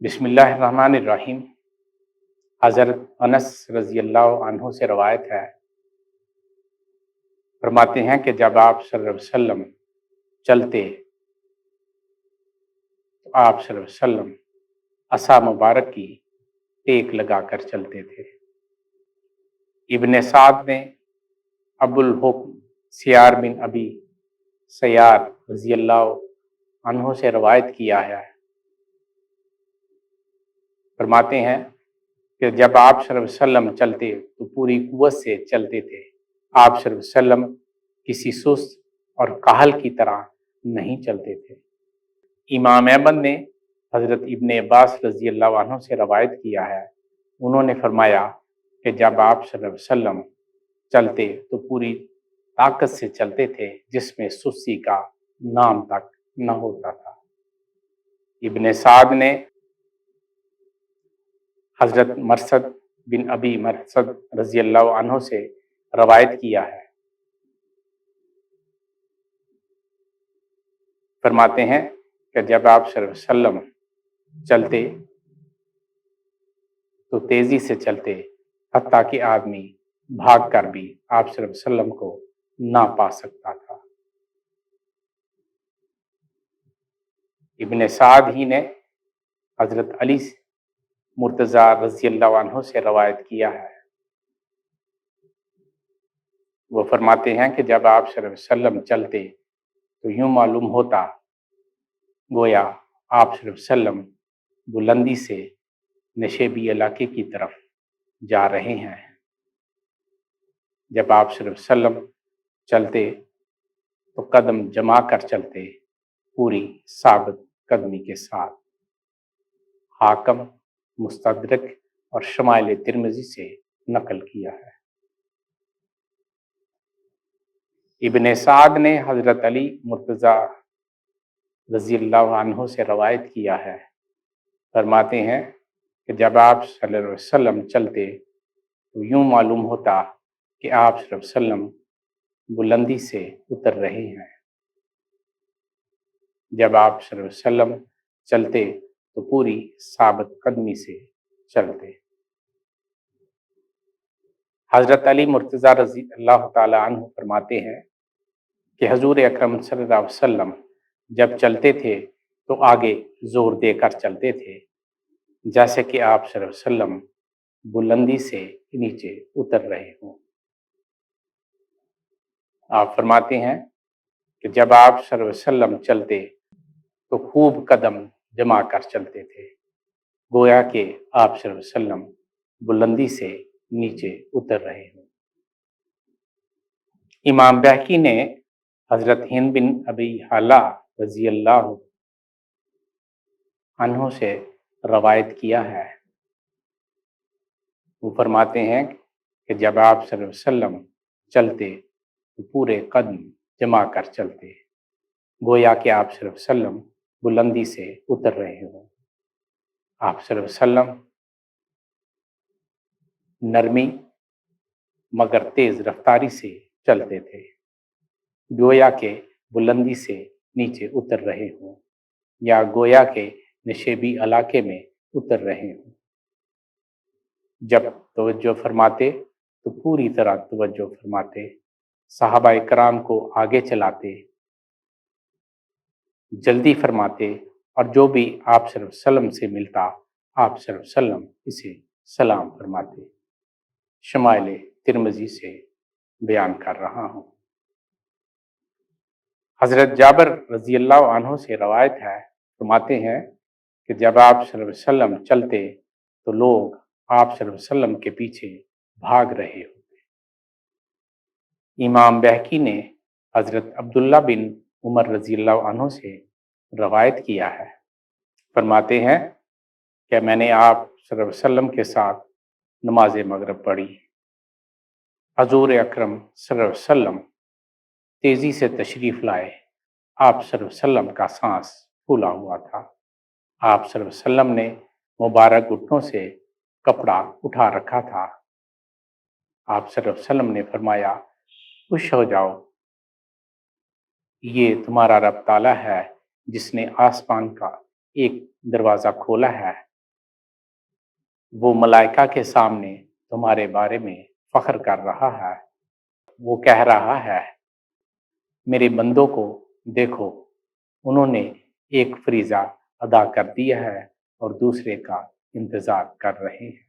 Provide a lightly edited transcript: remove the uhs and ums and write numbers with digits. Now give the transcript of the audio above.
बिस्मिल्लाहिर्रहमानिर्रहीम। हज़रत अनस रज़ी अल्लाह अन्हु से रवायत है, फरमाते हैं कि जब आप सल्लल्लाहु अलैहि वसल्लम चलते तो आप सल्लल्लाहु अलैहि वसल्लम असा मुबारक की टेक लगाकर चलते थे। इब्ने साद ने अबुल हुक्म सियार बिन अबी सयार रज़ी अल्लाह अन्हु से रवायत किया है, फरमाते हैं कि जब आप सल्लल्लाहु अलैहि वसल्लम चलते तो पूरी कुव्वत से चलते थे। आप सल्लल्लाहु अलैहि वसल्लम किसी सुस्त और काहल की तरह नहीं चलते थे। इमाम अहमद ने हज़रत इब्ने अब्बास रज़ी अल्लाह अन्हु से रवायत किया है, उन्होंने फरमाया कि जब आप सल्लल्लाहु अलैहि वसल्लम चलते तो पूरी ताकत से चलते थे, जिसमें सुस्ती का नाम तक न होता था। इब्ने साद ने हज़रत मरसद बिन अबी मरसद रज़ी अल्लाह अन्हु से रवायत किया है, फरमाते हैं कि जब आप सल्लल्लाहु अलैहि वसल्लम चलते तो तेजी से चलते, हत्ता कि आदमी भाग कर भी आप सल्लल्लाहु अलैहि वसल्लम को ना पा सकता था। इब्ने साद ही ने हज़रत अली मुर्तज़ा रज़ी अल्लाह अन्हु से रवायत किया है, वो फरमाते हैं कि जब आप सल्लल्लाहु अलैहि वसल्लम चलते तो यूं मालूम होता गोया आप सल्लल्लाहु अलैहि वसल्लम बुलंदी से नशेबी इलाके की तरफ जा रहे हैं। जब आप सल्लल्लाहु अलैहि वसल्लम चलते तो कदम जमा कर चलते, पूरी साबित कदमी के साथ। हाकिम, मुस्तदरक और शमाइल तिरमिज़ी से नकल किया है। इब्ने साद ने हज़रत अली मुर्तज़ा रज़ी अल्लाह अन्हु से रवायत किया है, फरमाते हैं कि जब आप सल्लल्लाहु अलैहि वसल्लम चलते तो यूं मालूम होता कि आप सल्लल्लाहु अलैहि वसल्लम बुलंदी से उतर रहे हैं। जब आप सल्लल्लाहु अलैहि वसल्लम चलते तो पूरी साबित कदमी से चलते। हज़रत अली मुर्तज़ा रज़ी अल्लाह ताला अन्हु फरमाते हैं कि हजूर अकरम सल्लल्लाहु अलैहि वसल्लम जब चलते थे तो आगे जोर देकर चलते थे, जैसे कि आप सल्लल्लाहु अलैहि वसल्लम बुलंदी से नीचे उतर रहे हों। आप फरमाते हैं कि जब आप सल्लल्लाहु अलैहि वसल्लम चलते तो खूब कदम जमा कर चलते थे, गोया कि आप सल्लल्लाहु अलैहि वसल्लम बुलंदी से नीचे उतर रहे हों। इमाम बहकी ने हज़रत हिंद बिन अबी हाला रज़ी अल्लाह अन्हु से रवायत किया है, वो फरमाते हैं कि जब आप सल्लल्लाहु अलैहि वसल्लम चलते तो पूरे कदम जमा कर चलते, गोया कि आप सल्लल्लाहु अलैहि वसल्लम बुलंदी से उतर रहे हों। आप सल्लल्लाहु अलैहि वसल्लम नरमी मगर तेज रफ्तारी से चलते थे, गोया के बुलंदी से नीचे उतर रहे हों या गोया के नशेबी इलाके में उतर रहे हों। जब तवज्जो फरमाते तो पूरी तरह तवज्जो फरमाते, सहाबाए कराम को आगे चलाते, जल्दी फरमाते और जो भी आप सल्लल्लाहु अलैहि वसल्लम से मिलता आप सल्लल्लाहु अलैहि वसल्लम इसे सलाम फरमाते। शमाइल तिरमिज़ी से बयान कर रहा हूँ। हज़रत जाबिर रज़ी अल्लाह अन्हु से रवायत है, फरमाते हैं कि जब आप सल्लल्लाहु अलैहि वसल्लम चलते तो लोग आप सल्लल्लाहु अलैहि वसल्लम के पीछे भाग रहे होते। इमाम बहकी ने हज़रत अब्दुल्ला बिन उमर रज़ी अल्लाह अन्हु से रवायत किया है, फरमाते हैं कि मैंने आप सल्लल्लाहु अलैहि वसल्लम के साथ नमाज मगरिब पढ़ी। हजूर अकरम सल्लल्लाहु अलैहि वसल्लम तेजी से तशरीफ लाए, आप सल्लल्लाहु अलैहि वसल्लम का सांस फूला हुआ था। आप सल्लल्लाहु अलैहि वसल्लम ने मुबारक घुटनों से कपड़ा उठा रखा था। आप सल्लल्लाहु अलैहि वसल्लम ने फरमाया, खुश हो जाओ, ये तुम्हारा रब ताला है जिसने आसमान का एक दरवाज़ा खोला है وہ ملائکہ کے سامنے تمہارے بارے میں فخر کر رہا ہے۔ وہ کہہ رہا ہے، میرے بندوں کو دیکھو، انہوں نے ایک فریضہ ادا کر دیا ہے اور دوسرے کا انتظار کر رہے ہیں۔